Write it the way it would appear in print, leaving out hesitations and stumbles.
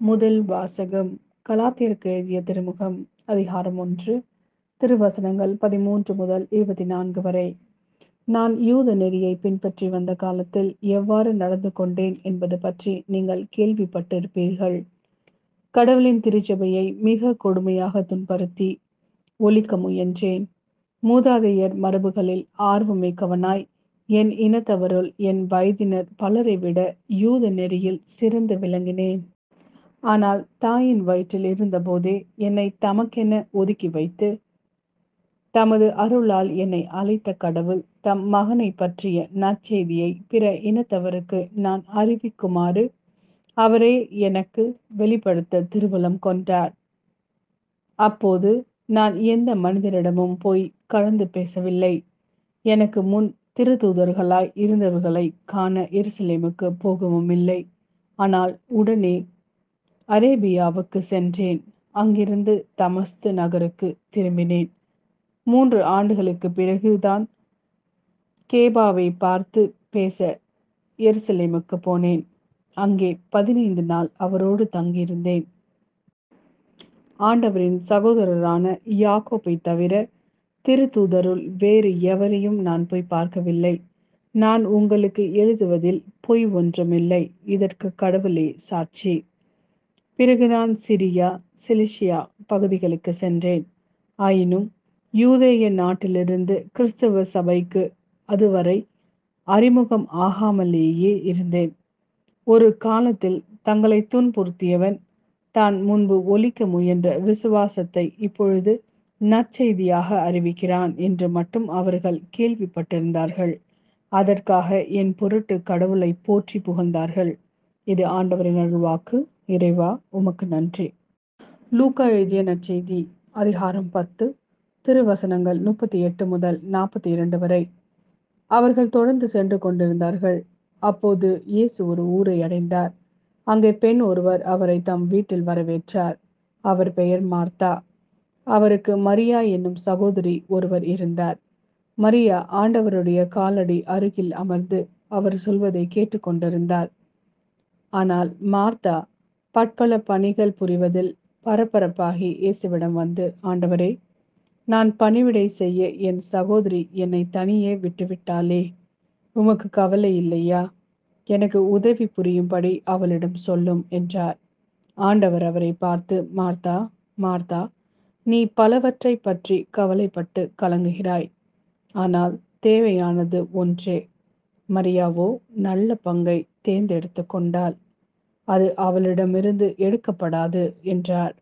முதல் வாசகம் கலாத்தியருக்கு எழுதிய திருமுகம் அதிகாரம் 1 திருவசனங்கள் 13 முதல் 24 வரை. நான் யூத நெறியை பின்பற்றி வந்த காலத்தில் எவ்வாறு நடந்து கொண்டேன் என்பது பற்றி நீங்கள் கேள்விப்பட்டிருப்பீர்கள். கடவுளின் திருச்சபையை மிக கொடுமையாக துன்புறுத்தி ஒழிக்க முயன்றேன். மூதாதையர் மரபுகளில் ஆர்வமிக்கவனாய் என் இனத்தவருள் என் வயதினர் பலரை விட யூத நெறியில் சிறந்து விளங்கினேன். ஆனால் தாயின் வயிற்றில் இருந்தபோதே என்னை தமக்கென ஒதுக்கி வைத்து தமது அருளால் என்னை அழைத்த கடவுள் தம் மகனை பற்றிய நற்செய்தியை பிற இனத்தவருக்கு நான் அறிவிக்குமாறு அவரே எனக்கு வெளிப்படுத்த திருவுளம் கொண்டார். அப்போது நான் எந்த மனிதரிடமும் போய் கலந்து பேசவில்லை. எனக்கு முன் திருத்தூதர்களாய் இருந்தவர்களை காண எருசலேமுக்கு போகவும் இல்லை. ஆனால் உடனே அரேபியாவுக்கு சென்றேன். அங்கிருந்து தமஸ்து நகருக்கு திரும்பினேன். 3 ஆண்டுகளுக்கு பிறகுதான் கேபாவை பார்த்து பேச எருசலேமுக்கு போனேன். அங்கே 15 நாள் அவரோடு தங்கியிருந்தேன். ஆண்டவரின் சகோதரரான யாக்கோபை தவிர திருத்தூதருள் வேறு எவரையும் நான் போய் பார்க்கவில்லை. நான் உங்களுக்கு எழுதுவதில் பொய் ஒன்றுமில்லை. இதற்கு கடவுளே சாட்சி. பிறகு நான் சிரியா சிலிசியா பகுதிகளுக்கு சென்றேன். ஆயினும் யூதேய நாட்டிலிருந்து கிறிஸ்தவ சபைக்கு அதுவரை அறிமுகம் ஆகாமலேயே இருந்தேன். ஒரு காலத்தில் தங்களை துன்புறுத்தியவன் தான் முன்பு ஒழிக்க முயன்ற விசுவாசத்தை இப்பொழுது நற்செய்தியாக அறிவிக்கிறான் என்று மட்டும் அவர்கள் கேள்விப்பட்டிருந்தார்கள். அதற்காக என் பொருட்டு கடவுளை போற்றி புகழ்ந்தார்கள். இது ஆண்டவரின் அருள்வாக்கு. இறைவா உமக்கு நன்றி. லூக்கா எழுதிய நற்செய்தி அதிகாரம் 10 திருவசனங்கள் 38 முதல் 42 வரை. அவர்கள் தொடர்ந்து சென்று கொண்டிருந்தார்கள். அப்போது இயேசு ஒரு ஊரை அடைந்தார். அங்கே பெண் ஒருவர் அவரை தம் வீட்டில் வரவேற்றார். அவர் பெயர் மார்த்தா. அவருக்கு மரியா என்னும் சகோதரி ஒருவர் இருந்தார். மரியா ஆண்டவருடைய காலடி அருகில் அமர்ந்து அவர் சொல்வதை கேட்டுக்கொண்டிருந்தார். ஆனால் மார்த்தா பற்பல பணிகள் புரிவதில் பரபரப்பாகி இயேசுவிடம் வந்து, ஆண்டவரே, நான் பணிவிடை செய்ய என் சகோதரி என்னை தனியே விட்டுவிட்டாளே, உமக்கு கவலை இல்லையா? எனக்கு உதவி புரியும்படி அவளிடம் சொல்லும் என்றார். ஆண்டவர் அவரை பார்த்து, மார்த்தா மார்த்தா, நீ பலவற்றை பற்றி கவலைப்பட்டு கலங்குகிறாய். ஆனால் தேவையானது ஒன்றே. மரியாவோ நல்ல பங்கை தேர்ந்தெடுத்து கொண்டாள். அது அவளிடமிருந்து எடுக்கப்படாது என்றார்.